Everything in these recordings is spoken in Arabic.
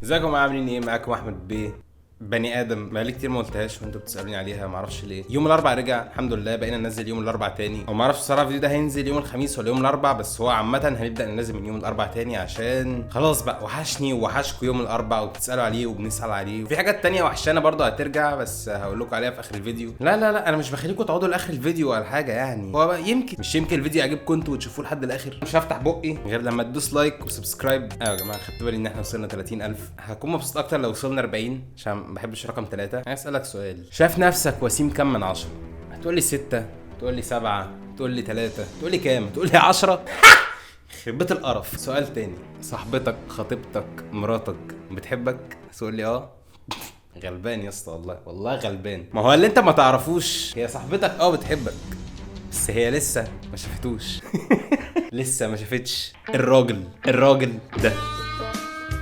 ازيكم عاملين ايه؟ معاكم احمد بيه. بني ادم بقالي كتير ما قلتهاش وانتوا بتسالوني عليها، ما اعرفش ليه. يوم الاربعاء رجع الحمد لله، بقينا ننزل يوم الاربعاء تاني، او ما اعرفش الصراحه الفيديو ده هينزل يوم الخميس ولا يوم الاربعاء، بس هو عامه هنبدا ننزل من يوم الاربعاء تاني عشان خلاص بقى وحشني ووحشكوا يوم الاربعاء وبتسالوا عليه وبنسال عليه، وفي حاجات تانية وحشانه برضه هترجع بس هقول لكم عليها في اخر الفيديو. لا انا مش بخليكم تقعدوا لاخر الفيديو ولا حاجه، يعني هو بقى يمكن الفيديو يعجبكم انتوا وتشوفوه لحد الاخر. مش هفتح بقي غير لما تدوس لايك وسبسكرايب. ايوه يا جماعه خدت بالي ان احنا وصلنا 30,000، هكون مبسوط اكتر لو وصلنا 40 عشان ما بحبش رقم 3. هسألك سؤال، شايف نفسك وسيم كام من 10؟ هتقول لي 6، تقول لي 7، تقول لي 3، تقول لي كام؟ تقول لي 10. يخرب بيت القرف. سؤال تاني، صاحبتك خطيبتك مراتك بتحبك؟ تقول لي اه. غلبان يا اسطى، والله غلبان. ما هو اللي انت ما تعرفوش، هي صاحبتك بتحبك بس هي لسه ما شافتوش. لسه ما شافتش الراجل ده.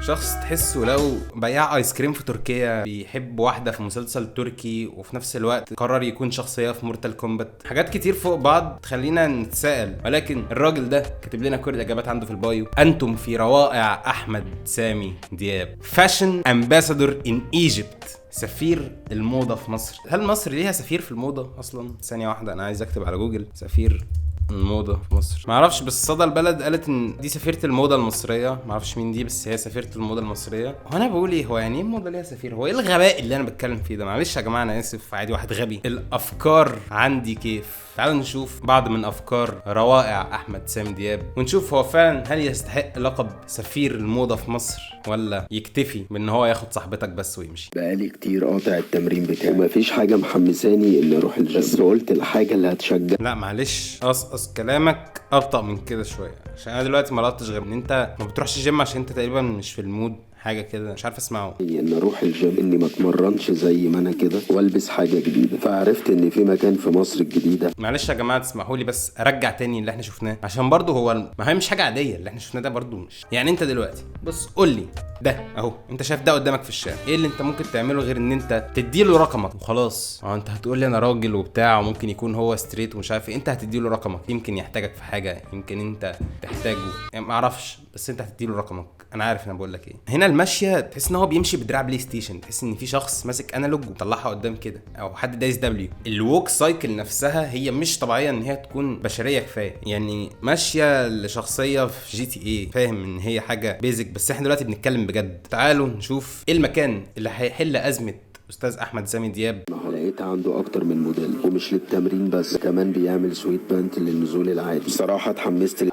شخص تحسه لو بياع ايس كريم في تركيا بيحب واحده في مسلسل تركي وفي نفس الوقت قرر يكون شخصيه في مورتال كومبات. حاجات كتير فوق بعض تخلينا نتساءل، ولكن الراجل ده كاتب لنا كل الاجابات عنده في البايو. انتم في روائع احمد سامي دياب، فاشن امباسادور ان ايجيبت، سفير الموضه في مصر. هل مصر ليها سفير في الموضه اصلا؟ ثانيه واحده انا عايز اكتب على جوجل سفير الموضة في مصر. ما اعرفش، بس صدى البلد قالت ان دي سفيرة الموضة المصرية. ما اعرفش مين دي، بس هي سفيرة الموضة المصرية. وانا بقول ايه، هو يعني ايه الموضة ليها سفير؟ هو ايه الغباء اللي انا بتكلم فيه ده؟ معلش يا جماعة انا اسف، عادي واحد غبي. الافكار عندي كيف. تعالوا نشوف بعض من افكار روائع احمد سامي دياب ونشوف هو فعلا هل يستحق لقب سفير الموضة في مصر ولا يكتفي بان هو ياخد صاحبتك بس ويمشي. بقالي كتير قاطع التمرين بتاعي ومفيش حاجة محمساني اني اروح الجيم، بس قلت الحاجة اللي هتشجع. لا معلش، قص كلامك ابطأ من كده شويه، عشان انا دلوقتي ما لقطتش غير ان انت ما بتروحش جيم عشان انت تقريبا مش في المود، حاجه كده مش عارف اسمعه. ان اروح الجيم اني ما اتمرنش زي ما انا كده والبس حاجة جديدة، فعرفت ان في مكان في مصر الجديدة. معلش يا جماعه تسمحوا لي بس ارجع تاني اللي احنا شفناه، عشان برضه هو ما هي مش حاجه عاديه اللي احنا شفناه ده برضه. مش يعني انت دلوقتي بص قول لي ده اهو، انت شايف ده قدامك في الشارع، ايه اللي انت ممكن تعمله غير ان انت تديله رقمك وخلاص؟ انت هتقول لي انا راجل وبتاع وممكن يكون هو ستريت ومش عارف ايه، انت هتديله رقمك، يمكن يحتاجك في حاجه، يمكن انت تحتاجه، يعني ما اعرفش، بس انت هتديله رقمك. انا عارف انا بقول لك ايه. هنا الماشيه تحس ان هو بيمشي بدراع بلاي ستيشن، تحس ان في شخص ماسك انالوج وطلعها قدام كده، او حد دايس دبليو. الووك سايكل نفسها هي مش طبيعيه ان هي تكون بشريه كفايه، يعني ماشيه لشخصيه في جي تي اي، فاهم ان هي حاجه بيزك، بس احنا دلوقتي بنتكلم بجد. تعالوا نشوف ايه المكان اللي هيحل ازمه استاذ احمد سامي دياب. لقيت عنده اكتر من موديل، ومش للتمرين بس، كمان بيعمل سويت بانت للنزول العادي. بصراحة اتحمست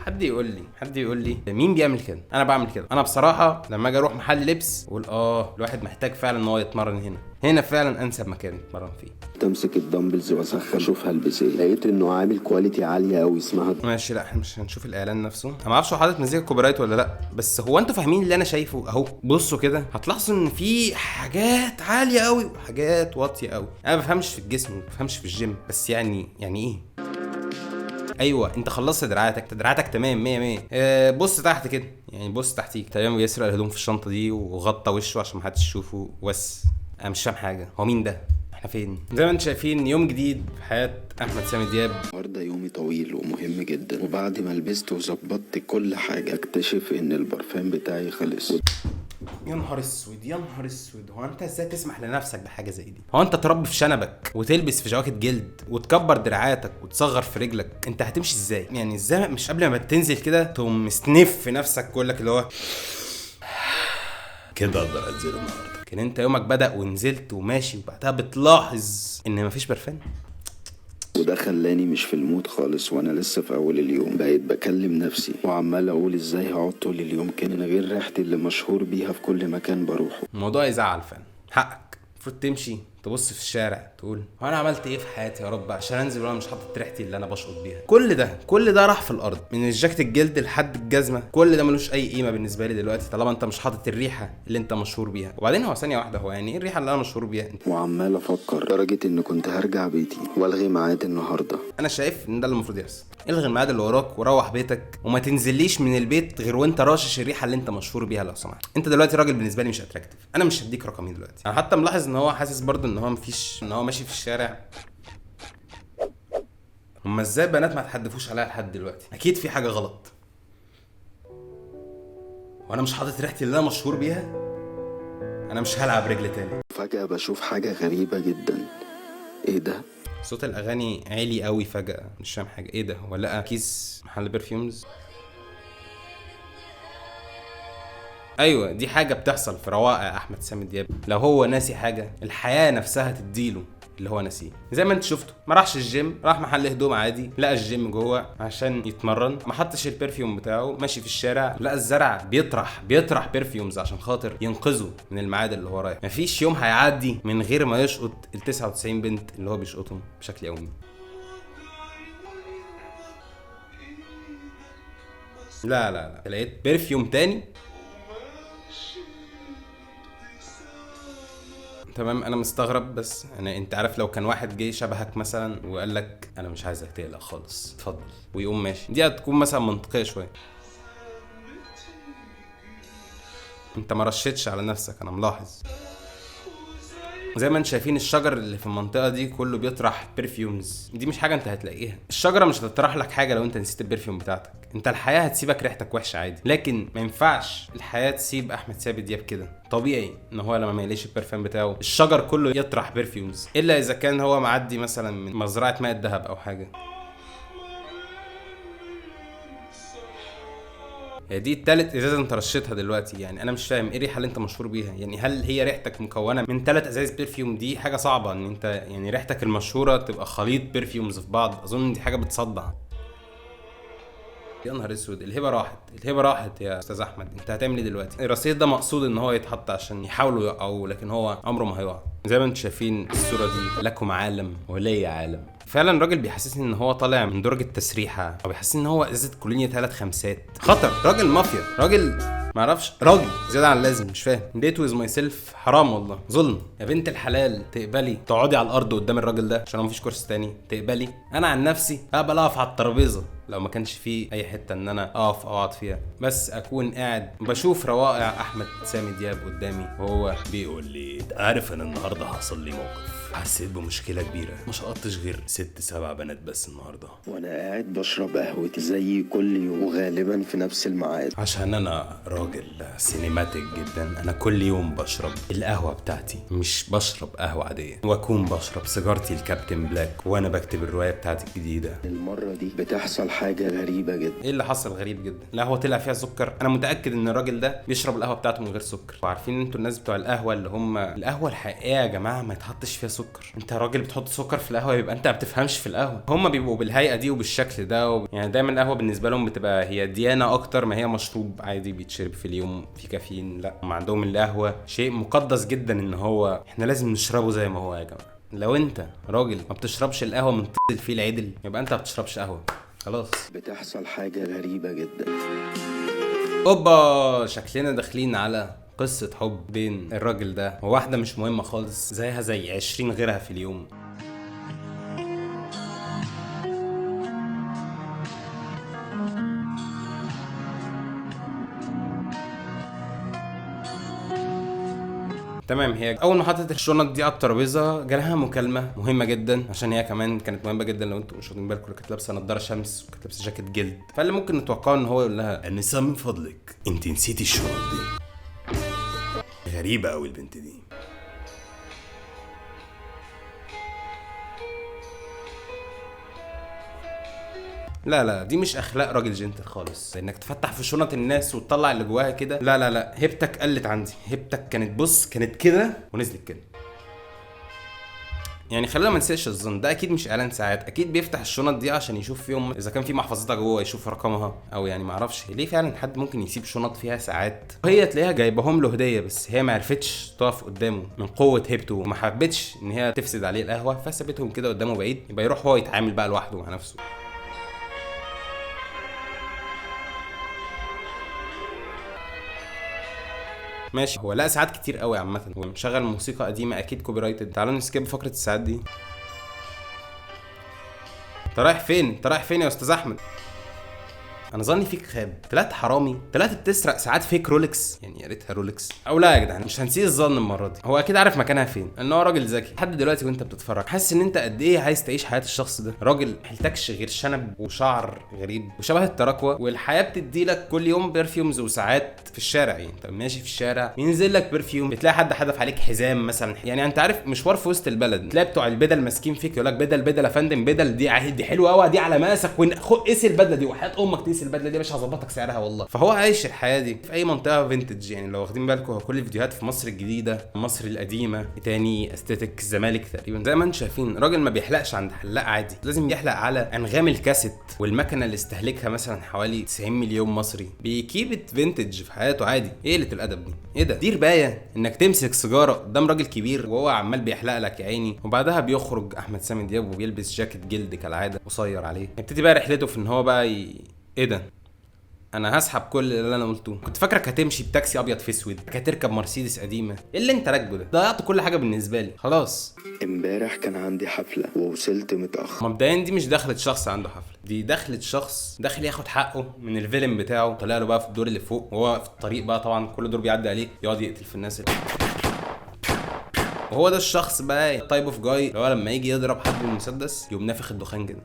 حد يقول لي مين بيعمل كده؟ انا بعمل كده. انا بصراحه لما اجي اروح محل لبس اقول الواحد محتاج فعلا ان هو يتمرن هنا فعلا انسب مكان يتمرن فيه. تمسك الدمبلز واسخن اشوف هلبس ايه. لقيت انه عامل كواليتي عالية قوي اسمها ماشي، لا احنا مش هنشوف الاعلان نفسه. انا ما اعرفش هو حاطط مزيكا كوبي رايت ولا لا، بس هو انتوا فاهمين اللي انا شايفه اهو. بصوا كده هتلاحظوا ان في حاجات عاليه قوي وحاجات واطيه قوي. انا ما بفهمش في الجسم، ما بفهمش في الجيم، بس يعني ايه. ايوه انت خلصت دراعاتك تمام 100. بص تحت كده، يعني بص تحتيك تمام. بيسرق الهدوم في الشنطه دي وغطى وشه عشان محدش يشوفه بس. انا مش فاهم حاجه، هو مين ده؟ احنا فين؟ زي ما انتم شايفين يوم جديد في حياه احمد سامي دياب. النهارده يومي طويل ومهم جدا، وبعد ما لبست وظبطت كل حاجة اكتشف ان البرفان بتاعي خلص. يا نهار اسود يا نهار اسود، هو انت ازاي تسمح لنفسك بحاجه زي دي؟ هو انت تربي في شنبك وتلبس في جواكت جلد وتكبر دراعاتك وتصغر في رجلك؟ انت هتمشي ازاي؟ يعني ازاي مش قبل ما تنزل كده تقوم سنيف في نفسك كل لك اللي هو كده اقدر انزل النهارده؟ لكن انت يومك بدأ ونزلت وماشي وبعدها بتلاحظ ان مفيش برفان. وده خلاني مش في المود خالص، وانا لسه في اول اليوم بقيت بكلم نفسي وعمال اقول ازاي هقعد طول اليوم كده من غير ريحتي اللي مشهور بيها في كل مكان بروحه. الموضوع يزعل فعلا، حقك. المفروض تمشي تبص في الشارع تقول هو انا عملت ايه في حياتي يا رب عشان انزل وانا مش حاطط ريحتي اللي انا بشقط بيها؟ كل ده راح في الارض، من الجاكيت الجلد لحد الجزمه، كل ده ملوش اي قيمه بالنسبه لي دلوقتي طالما انت مش حاطط الريحه اللي انت مشهور بيها. وبعدين هو ثانيه واحده، هو يعني ايه الريحه اللي انا مشهور بيها؟ وعمال افكر لدرجه ان كنت هرجع بيتي والغي ميعاد النهارده. انا شايف ان ده اللي المفروض يحصل. الغي الميعاد اللي وراك وروح بيتك وما تنزليش من البيت غير وانت راشش الريحه اللي انت مشهور بيها لو سمحت. انت دلوقتي راجل بالنسبه لي مش اتراكتيف، انا مش هديك رقمي دلوقتي. انا حتى ملاحظ ان هو حاسس برضه ان هو مفيش، ان هو ماشي في الشارع. هما ازاي بنات ما تحدفوش عليها لحد دلوقتي؟ اكيد في حاجه غلط. وانا مش حاطط ريحتي اللي انا مشهور بيها. انا مش هلعب رجل تاني. فجأة بشوف حاجة غريبة جدا. ايه ده؟ صوت الاغاني عالي قوي فجأة، مش فاهم حاجة. ايه ده؟ ولا كيس محل برفيومز؟ ايوه دي حاجة بتحصل في روائع احمد سامي دياب. لو هو ناسي حاجة الحياة نفسها تديله اللي هو ناسيه. زي ما انت شفته، ما راحش الجيم، راح محل هدوم عادي، لقى الجيم جوه عشان يتمرن، ما حطش البرفيوم بتاعه، ماشي في الشارع لقى الزرع بيطرح برفيومز عشان خاطر ينقذه من الميعاد اللي هو رايح. مفيش يوم هيعدي من غير ما يشقط ال 99 بنت اللي هو بيشقطهم بشكل يومي. لا لقيت برفيوم تاني. تمام انا مستغرب، بس انت عارف لو كان واحد جاي شبهك مثلا وقال لك انا مش عايزك تقلق خالص اتفضل ويقوم ماشي، دي هتكون مثلا منطقيه شويه. انت ما رشتش على نفسك، انا ملاحظ. زي ما انت شايفين الشجر اللي في المنطقه دي كله بيطرح برفيومز، دي مش حاجه انت هتلاقيها. الشجره مش هتطرح لك حاجه لو انت نسيت البرفيوم بتاعتك. انت الحياه هتسيبك ريحتك وحشه عادي، لكن ما ينفعش الحياه تسيب احمد سامي دياب كده. طبيعي ان هو لما ما يلاقيش البرفيوم بتاعه الشجر كله يطرح برفيومز، الا اذا كان هو معدي مثلا من مزرعه ماء الذهب او حاجه. هي دي التالت ازازه انت رشيتها دلوقتي، يعني انا مش فاهم ايه الريحه اللي انت مشهور بيها. يعني هل هي ريحتك مكونه من 3 ازاز برفيوم؟ دي حاجه صعبه ان انت يعني ريحتك المشهوره تبقى خليط برفيومز في بعض، اظن دي حاجه بتصدع. يا نهار اسود، الهبه راحت يا استاذ احمد. انت هتعمل ايه دلوقتي؟ الرصيد ده مقصود ان هو يتحط عشان يحاولوا يقعوا، لكن هو عمره ما هيقع. زي ما انتم شايفين الصوره دي، لكم عالم ولي عالم. فعلا راجل بيحسسني ان هو طالع من درج التسريحه، او بيحسسني ان هو ازازه كولونيا 3 خمسات. خطر، راجل مافيا، راجل معرفش، راجل زياده عن اللازم. مش فاهم ديت ويز ماي سيلف، حرام والله، ظلم. يا بنت الحلال تقبلي تقعدي على الارض قدام الراجل ده عشان مفيش كرسي تاني؟ تقبلي؟ انا عن نفسي اقبل اقف على الترابيزه لو ما كانش فيه اي حته ان انا اقف او اقعد فيها، بس اكون قاعد بشوف روائع احمد سامي دياب قدامي وهو بيقول لي عارف انا النهارده حصل لي موقف، حسيت بمشكله كبيره، مش قطش غير 6 7 بنات بس النهارده، وانا قاعد بشرب قهوتي زي كل يوم وغالبا في نفس الميعاد. عشان انا راجل سينماتيك جدا. انا كل يوم بشرب القهوه بتاعتي، مش بشرب قهوه عاديه، واكون بشرب سيجارتي الكابتن بلاك وانا بكتب الروايه بتاعتي الجديده. المره دي بتحصل حاجه غريبه جدا. ايه اللي حصل غريب جدا؟ القهوه طلع فيها سكر. انا متاكد ان الراجل ده بيشرب القهوه بتاعته من غير سكر. وعارفين انتوا الناس بتوع القهوه اللي هم القهوه الحقيقيه يا جماعه ما يتحطش فيها سكر. انت راجل بتحط سكر في القهوه يبقى انت ما بتفهمش في القهوه. هم بيبقوا بالهيئه دي وبالشكل ده يعني دايما القهوه بالنسبه لهم بتبقى هي ديانه اكتر ما هي مشروب عادي بيتشرب في اليوم في كافيين. لا، هم عندهم القهوه شيء مقدس جدا، ان هو احنا لازم نشربه زي ما هو يا جماعه. لو انت راجل ما بتشربش القهوه من الفيل العدل يبقى انت ما بتشربش قهوه خلاص. بتحصل حاجه غريبه جدا. اوبا، شكلنا داخلين على قصة حب بين الراجل ده وواحدة مش مهمة خالص زيها زي 20 غيرها في اليوم. تمام، هي اول ما حطت الشنط دي على الترابيزه جالها مكالمه مهمه جدا، عشان هي كمان كانت مهمه جدا. لو انتم مش واخدين بالكم كانت لابسه نضاره شمس وكانت لابسه جاكيت جلد، فاللي ممكن نتوقعه ان هو يقول لها انسه من فضلك انت نسيتي الشنط دي. غريبه قوي البنت دي. لا دي مش اخلاق راجل جنتل خالص، انك تفتح في شنط الناس وتطلع اللي جواها كده. لا هيبتك قلت عندي. هيبتك كانت بص كانت كده ونزلت كده. يعني خلينا ما ننساش الظن ده اكيد مش اعلان ساعات، اكيد بيفتح الشنط دي عشان يشوف فيهم اذا كان في محفظتها جوه، يشوف رقمها، او يعني ما اعرفش ليه فعلا حد ممكن يسيب شنط فيها ساعات. وهي تلاقيها جايبهم له هديه، بس هي ما عرفتش تقف قدامه من قوه هيبته وما حبتش ان هي تفسد عليه القهوه، فسابتهم كده قدامه بعيد، يبقى يروح هو يتعامل بقى لوحده مع نفسه. ماشي، هو لا ساعات كتير قوي عامه، ومشغل موسيقى قديمه اكيد كوبي رايتد. تعالوا نسكيب فقره الساعات دي. انت رايح فين يا استاذ احمد؟ انا ظني فيك خاب، طلعت حرامي، طلعت بتسرق ساعات فيك رولكس، يعني يا ريتها رولكس. او لا يا جدعان مش هنسيه الظن المره دي، هو اكيد عارف مكانها فين، ان هو راجل ذكي. لحد دلوقتي وانت بتتفرج حاسس ان انت قد ايه عايز تعيش حياه الشخص ده. راجل محلتكش غير شنب وشعر غريب وشبه التراكوة، والحياه بتديلك كل يوم برفيومز. وساعات في الشارع، يعني انت ماشي في الشارع ينزل لك برفيوم، بتلاقي حد حدف عليك حزام مثلا، يعني انت عارف مشوار في وسط البلد تلاقي بتوع البدل ماسكين فيك يقول لك بدل يا فندم، بدل دي دي حلوه قوي، دي على مقاسك، قيس البدله دي وحياه امك تقيس البدله دي يا باشا، هظبطك سعرها والله. فهو عايش الحياه دي في اي منطقه فينتج. يعني لو واخدين بالكم كل الفيديوهات في مصر الجديده، مصر القديمه، تاني استاتيك الزمالك تقريبا، زي ما انتم شايفين راجل ما بيحلقش عند حلاق عادي، لازم يحلق على انغام الكاسيت والمكنه اللي استهلكها مثلا حوالي 90 مليون مصري. بيكيبت فينتج في حياته عادي. ايه قله الادب دي؟ ايه ده؟ دي ربايه انك تمسك سيجاره قدام راجل كبير وهو عمال بيحلق لك يا عيني، وبعدها بيخرج احمد سامي دياب وبيلبس جاكيت جلد كالعاده قصير عليه، يبتدي بقى رحلته في ان هو بقى ايه ده؟ انا هسحب كل اللي انا قلته. كنت فاكرك هتمشي بتاكسي ابيض في اسود، هتركب مرسيدس قديمه. ايه اللي انت راكبه ده؟ ضيعت كل حاجه بالنسبه لي خلاص. امبارح كان عندي حفلة ووصلت متأخر. مبدئيا دي مش دخلت شخص عنده حفله، دي دخلت شخص داخل ياخد حقه من الفيلم بتاعه، طلع له بقى في الدور اللي فوق، وهو في الطريق بقى طبعا كل دور بيعدي عليه يقعد يقتل في الناس وهو ده الشخص بقى التايب اوف جاي اللي هو لما يجي يضرب حد بالمسدس يقوم نافخ الدخان كده.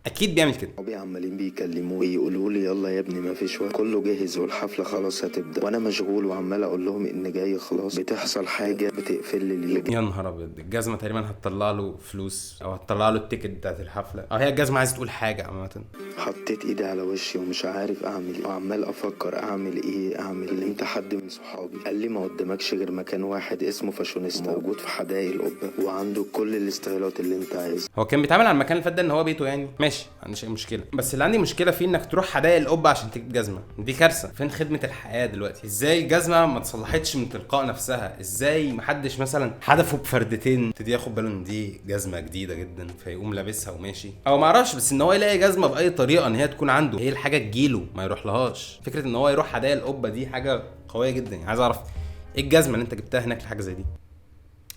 اكيد بيعمل كده. صحابي عمالين بيكلموا يقولوا لي يلا يا ابني ما فيش وقت، كله جاهز والحفله خلاص هتبدا، وانا مشغول وعمال اقول لهم ان جاي خلاص، بتحصل حاجه بتقفل لي اليوم. يا نهار ابيض، الجزمه تقريبا هتطلع له فلوس او هتطلع له التيكت بتاعت الحفله، او هي الجزمه عايزه تقول حاجه عامه. حطيت ايدي على وشي ومش عارف اعمل ايه، وعمال افكر اعمل ايه. انت حد من صحابي قال لي ما قدامكش غير مكان واحد اسمه فاشونيستا، موجود في حدائق القبه، وعنده كل الاستايلات اللي انت عايزها. هو كان بيتعامل على المكان اللي فات ده ان هو بيته يعني، ماشي ما عنديش اي مشكله، بس اللي عندي مشكله فيه انك تروح حدائق القبه عشان تجيب جزمه. دي كارثه. فين خدمه الحياه دلوقتي؟ ازاي الجزمه ما تصلحتش من تلقاء نفسها؟ ازاي محدش مثلا حدفه بفردتين ابتدي ياخد باله ان دي جزمه جديده جدا فيقوم لابسها وماشي؟ او ما اعرفش، بس ان هو يلاقي جزمه باي طريقه ان هي تكون عنده، هي الحاجه تجيله ما يروح لهاش. فكره ان هو يروح حدائق القبه دي حاجه قويه جدا. يعني عايز اعرف ايه الجزمه اللي انت جبتها هناك لحاجه زي دي؟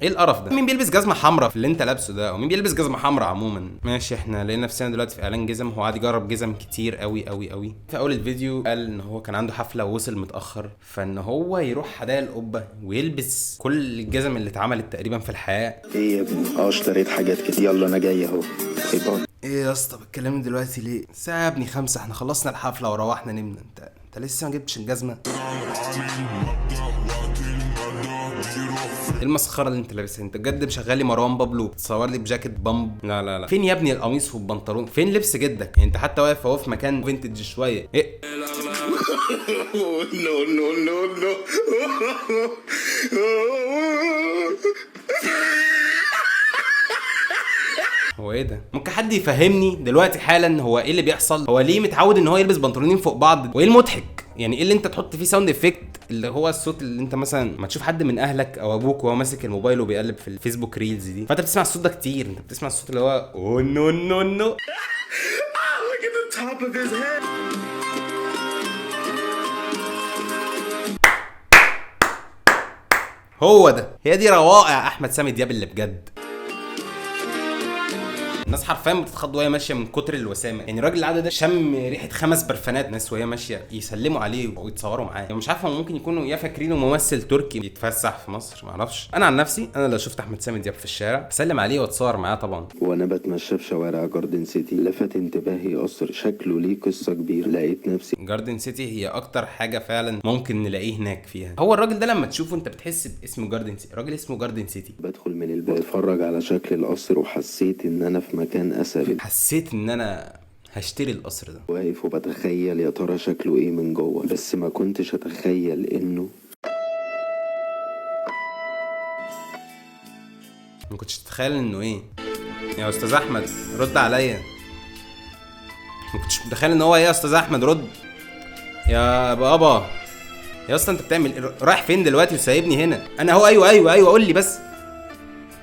ايه القرف ده؟ مين بيلبس جزمه حمراء في اللي انت لابسه ده؟ او مين بيلبس جزمه حمراء عموما؟ ماشي، احنا لقينا نفسنا دلوقتي في اعلان جزم. هو قاعد يجرب جزم كتير قوي قوي قوي. في اول الفيديو قال ان هو كان عنده حفله ووصل متاخر، فان هو يروح حدائق القبه ويلبس كل الجزم اللي اتعملت تقريبا في الحياه. ايه يا ابني؟ اشتريت حاجات كتير، يلا انا جاي اهو. ايه يا اسطى بتكلمني دلوقتي ليه؟ الساعه يا ابني 5، احنا خلصنا الحفله وروحنا نمنا. انت لسه ما جبتش الجزمه؟ ايه المسخره اللي انت لابسها؟ انت بجد مشغل لي مروان بابلو بتصور لي بجاكيت بامب؟ لا لا لا، فين يا ابني القميص والبنطلون؟ فين لبس جدك؟ انت حتى واقف اهو في مكان فينتج شويه. ايه نو هو ايه ده؟ ممكن حد يفهمني دلوقتي حالا هو ايه اللي بيحصل؟ هو ليه متعود ان هو يلبس بنطلونين فوق بعض؟ وايه المضحك؟ يعني ايه اللي انت تحط فيه ساوند افكت اللي هو الصوت اللي انت مثلا ما تشوف حد من اهلك او ابوك وهو ماسك الموبايل وبيقلب في الفيسبوك ريلز دي، فانت بتسمع الصوت ده كتير. انت بتسمع الصوت اللي هو او نو نو نو look at the top of his head. هو ده، هي دي روائع احمد سامي دياب اللي بجد. الناس حرفيا بتتخض وهي ماشيه من كتر الوسامه. يعني الراجل العادي ده شم ريحه 5 برفانات ناس وهي ماشيه يسلموا عليه ويتصوروا معاه. يعني مش عارف هم ممكن يكونوا يا فاكرينه ممثل تركي بيتفسح في مصر، ما اعرفش. انا عن نفسي انا لو شفت احمد سامي دياب في الشارع بسلم عليه واتصور معاه طبعا. وانا بتمشى في شوارع جاردن سيتي لفت انتباهي قصر شكله ليه قصه كبيره، لقيت نفسي. جاردن سيتي هي اكتر حاجه فعلا ممكن نلاقيه هناك فيها. هو الراجل ده لما تشوفه انت بتحس باسم جاردن سيتي. الراجل اسمه جاردن سيتي. بدخل من الباب اتفرج على شكل القصر وحسيت ان انا في مكان اثري. حسيت ان انا هشتري القصر ده. واقف وبتخيل يا ترى شكله ايه من جوه، بس ما كنتش اتخيل انه ما كنتش اتخيل انه ايه. يا استاذ احمد رد عليا. ما كنتش متخيل ان هو ايه يا استاذ احمد؟ رد يا بابا. يا اسطى انت بتعمل رايح فين دلوقتي وسايبني هنا؟ انا هو ايوه قول لي بس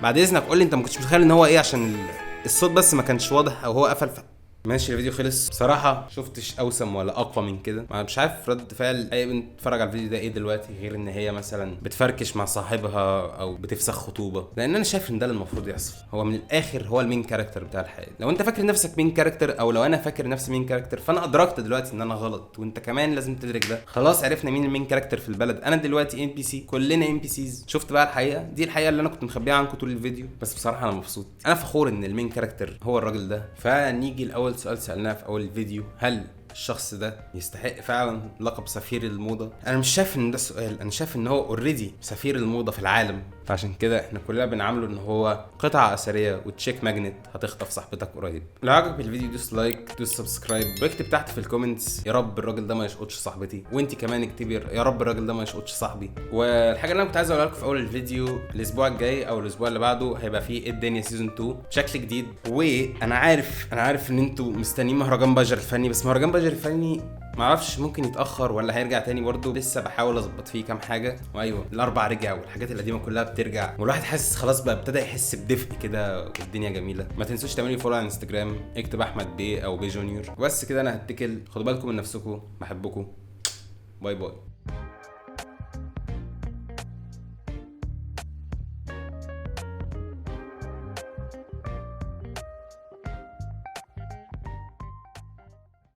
بعد اذنك قول لي انت ما كنتش متخيل ان هو ايه، عشان الصوت بس ما كانش واضح او هو قفل ماشي الفيديو خلص. بصراحة شفتش اوسم ولا اقوى من كده. انا مش عارف رد فعل اي بنت تتفرج على الفيديو ده ايه دلوقتي، غير ان هي مثلا بتفركش مع صاحبها او بتفسخ خطوبة، لان انا شايف ان ده اللي المفروض يحصل. هو من الاخر هو المين كاركتر بتاع الحياة. لو انت فاكر نفسك مين كاركتر، او لو انا فاكر نفسي مين كاركتر، فانا ادركت دلوقتي ان انا غلط، وانت كمان لازم تدرك ده. خلاص عرفنا مين المين كاركتر في البلد. انا دلوقتي ام بي سي، كلنا ام بي سيز. شفت بقى الحقيقة دي، الحقيقة اللي انا كنت مخبيها عنكم طول الفيديو. بس بصراحة انا مبسوط، انا فخور ان المين كاركتر هو الراجل ده. فنيجي لاول سؤال سألناه في اول الفيديو، هل الشخص ده يستحق فعلا لقب سفير الموضة؟ انا مش شايف ان ده السؤال، انا شايف ان هو اوريدي سفير الموضة في العالم. فعشان كده احنا كلنا بنعامله ان هو قطعة اثرية وتشيك ماجنت هتخطف صاحبتك قريب. لو عجبك الفيديو دوس لايك، دوس سبسكرايب، واكتب تحت في الكومنتس يا رب الراجل ده ما يشقطش صاحبتي، وانت كمان اكتبي يا رب الراجل ده ما يشقطش صاحبي. والحاجة اللي انا كنت عايز اقولها لكم في اول الفيديو، الاسبوع الجاي او الاسبوع اللي بعده هيبقى فيه ايه الدنيا سيزون 2 بشكل جديد. وانا عارف ان انتوا مستنيين مهرجان بجر الفني، بس مهرجان بجر الفني معرفش ممكن يتاخر ولا هيرجع تاني برضه، لسه بحاول اظبط فيه كام حاجه. وايوه الاربع رجع والحاجات القديمه كلها بترجع، والواحد حاسس خلاص بقى ابتدى يحس بدفء كده والدنيا جميله. ما تنسوش تعملوا فولو على انستجرام، اكتب احمد بيه او بيه جونيور. بس كده انا هتكل، خدوا بالكم من نفسكم، بحبكم، باي باي.